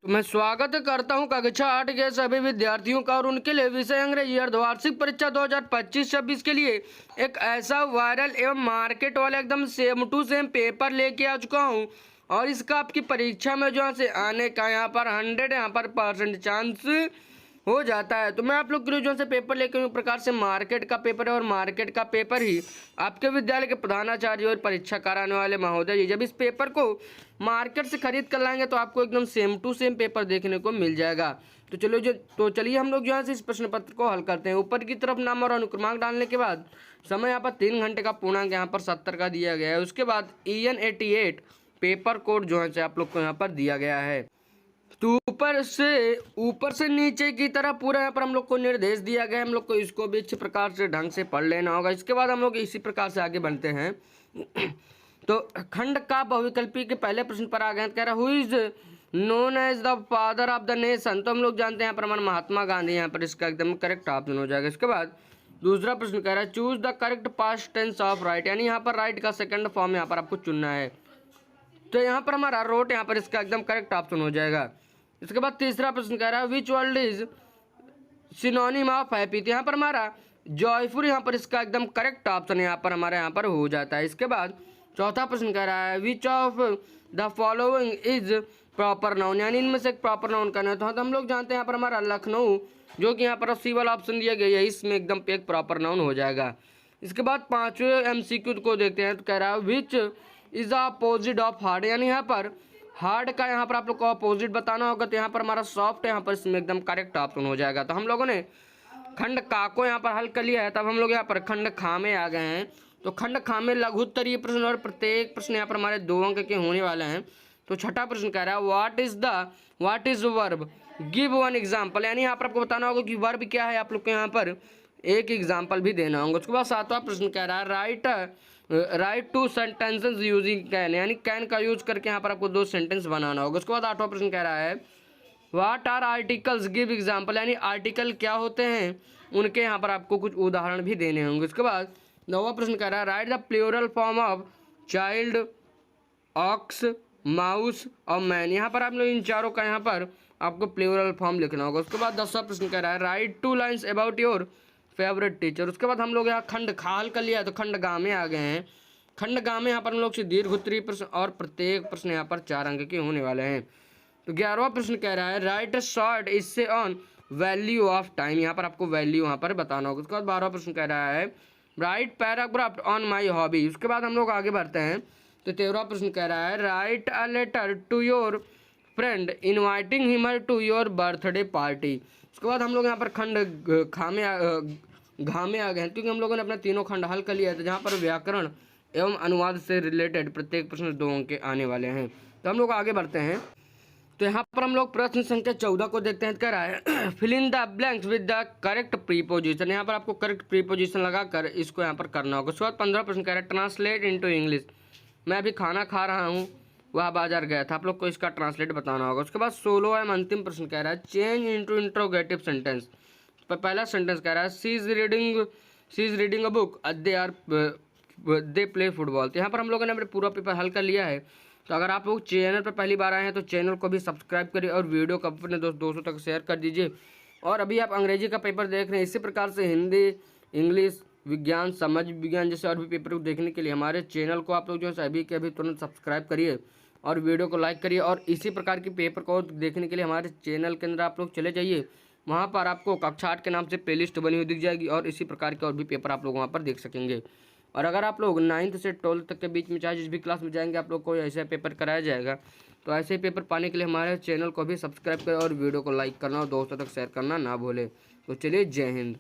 तो मैं स्वागत करता हूं कक्षा 8 के सभी विद्यार्थियों का और उनके लिए विषय अंग्रेजी अर्धवार्षिक परीक्षा 2025-26 के लिए एक ऐसा वायरल एवं मार्केट वाला एकदम सेम टू सेम पेपर लेके आ चुका हूं। और इसका आपकी परीक्षा में जो से आने का यहाँ पर 100 यहाँ पर % चांस हो जाता है। तो मैं आप लोग के लिए जो से पेपर लेके एक प्रकार से मार्केट का पेपर है और मार्केट का पेपर ही आपके विद्यालय के प्रधानाचार्य और परीक्षा कराने वाले महोदय जी जब इस पेपर को मार्केट से खरीद कर लाएंगे तो आपको एकदम सेम टू सेम पेपर देखने को मिल जाएगा। तो चलिए हम लोग जो है इस प्रश्न पत्र को हल करते हैं। ऊपर की तरफ नाम और अनुक्रमांक डालने के बाद समय यहाँ पर 3 घंटे का पूर्णांक यहाँ पर 70 का दिया गया है। उसके बाद EN 88 पेपर कोड जो है आप लोग को यहाँ पर दिया गया है। तो ऊपर से नीचे की तरफ पूरा यहाँ पर हम लोग को निर्देश दिया गया है। हम लोग को इसको भी अच्छे प्रकार से ढंग से पढ़ लेना होगा। इसके बाद हम लोग इसी प्रकार से आगे बढ़ते हैं। तो खंड का बहुविकल्पी के पहले प्रश्न पर आ गए। कह रहा who is known as the father of the nation. तो हम लोग जानते हैं यहाँ पर हमारे महात्मा गांधी, यहाँ पर इसका एकदम करेक्ट ऑप्शन हो जाएगा। इसके बाद दूसरा प्रश्न कह रहा है choose the correct past tense of write, यानी यहाँ पर राइट का सेकंड फॉर्म यहाँ पर आपको चुनना है। तो यहाँ पर हमारा रोट यहाँ पर इसका एकदम करेक्ट ऑप्शन हो जाएगा। इसके बाद तीसरा प्रश्न कह रहा है which word is synonym of happy. तो यहाँ पर हमारा जॉयफुल यहाँ पर इसका एकदम करेक्ट ऑप्शन यहाँ पर हमारे यहाँ पर हो जाता है। इसके बाद चौथा प्रश्न कह रहा है which of the following is proper noun, यानी इनमें से एक प्रॉपर नाउन करना है। तो हम लोग जानते हैं यहाँ पर हमारा लखनऊ जो कि यहाँ पर सी वाला ऑप्शन दिया गया है, इसमें एकदम एक प्रॉपर नाउन हो जाएगा। इसके बाद 5वें MCQ को देखते हैं। तो कह रहा है which is the opposite of hard, यानी यहाँ पर हार्ड का यहाँ पर आप लोग को अपोजिट बताना होगा। तो यहाँ पर हमारा सॉफ्ट यहाँ पर इसमें एकदम करेक्ट ऑप्शन हो जाएगा। तो हम लोगों ने खंड का को यहाँ पर हल कर लिया है। तब हम लोग यहाँ पर खंड खा में आ गए हैं। तो खंड खा में लघुत्तरीय प्रश्न और प्रत्येक प्रश्न यहाँ पर हमारे 2 अंक के होने वाले हैं। तो छठा प्रश्न कह रहा है what is verb give one example, यानी यहाँ पर आपको बताना होगा कि वर्ब क्या है। आप लोग को यहाँ पर एक एग्जाम्पल भी देना होगा। उसके बाद 7वां प्रश्न कह रहा है राइट 2 सेंटेंसेस यूजिंग कैन, यानी कैन का यूज करके यहाँ पर आपको 2 सेंटेंस बनाना होगा। उसके बाद 8वां प्रश्न कह रहा है what are articles give example, यानी आर्टिकल क्या होते हैं उनके यहाँ पर आपको कुछ उदाहरण भी देने होंगे। उसके बाद 9वां प्रश्न कह रहा है write the plural form of child, ox, mouse और मैन। यहाँ पर आप लोग इन चारों का यहाँ पर आपको प्लूरल फॉर्म लिखना होगा। उसके बाद 10वां प्रश्न कह रहा है right 2 lines about your favourite teacher. उसके बाद हम लोग यहाँ खंड खाल कर लिया है तो खंड गा में आ गए हैं। खंड गा में यहाँ पर हम लोग से दीर्घ उत्तरीय प्रश्न और प्रत्येक प्रश्न यहाँ पर 4 अंक के होने वाले हैं। तो 11वां प्रश्न कह रहा है राइट अ शॉर्ट इससे ऑन वैल्यू ऑफ टाइम, यहाँ पर आपको वैल्यू यहाँ पर बताना होगा। उसके बाद 12वां प्रश्न कह रहा है right paragraph on my hobby. उसके बाद हम लोग आगे बढ़ते हैं। तो 13वां प्रश्न कह रहा है write a letter to your friend inviting him her to your birthday party. उसके बाद हम लोग यहाँ पर खंड घा में आ गए हैं क्योंकि हम लोगों ने अपना तीनों खंड हल कर लिया है। तो जहाँ पर व्याकरण एवं अनुवाद से रिलेटेड प्रत्येक प्रश्न 2 अंक के आने वाले हैं। तो हम लोग आगे बढ़ते हैं। तो यहाँ पर हम लोग प्रश्न संख्या 14 को देखते हैं। कह रहा है fill in the blanks with the correct preposition, यहाँ पर आपको करेक्ट प्रीपोजिशन लगाकर इसको यहाँ पर करना होगा। उसके बाद 15 प्रश्न कह रहा है ट्रांसलेट इनटू इंग्लिश, मैं अभी खाना खा रहा हूँ वह बाजार गया था। आप लोग को इसका ट्रांसलेट बताना होगा। उसके बाद 16वां एवं अंतिम प्रश्न कह रहा है चेंज इनटू इंट्रोगेटिव सेंटेंस। पहला सेंटेंस कह रहा है she is reading a book they play football. तो यहाँ पर हम लोगों ने अपने पूरा पेपर हल कर लिया है। तो अगर आप लोग चैनल पर पहली बार आए हैं तो चैनल को भी सब्सक्राइब करिए और वीडियो को अपने दोस्तों तक शेयर कर दीजिए। और अभी आप अंग्रेजी का पेपर देख रहे हैं, इसी प्रकार से हिंदी, इंग्लिश, विज्ञान, समाज विज्ञान जैसे और भी पेपर को देखने के लिए हमारे चैनल को आप लोग जो है अभी के अभी तुरंत सब्सक्राइब करिए और वीडियो को लाइक करिए। और इसी प्रकार की पेपर को देखने के लिए हमारे चैनल के अंदर आप लोग चले जाइए, वहाँ पर आपको कक्षा 8 के नाम से प्लेलिस्ट बनी हुई दिख जाएगी और इसी प्रकार के और भी पेपर आप लोग वहाँ पर देख सकेंगे। और अगर आप लोग 9th से 12th तक के बीच में चाहे जिस भी क्लास में जाएंगे आप लोग को ऐसा पेपर कराया जाएगा। तो ऐसे पेपर पाने के लिए हमारे चैनल को भी सब्सक्राइब करें और वीडियो को लाइक करना और दोस्तों तक शेयर करना ना भूलें। तो चलिए जय हिंद।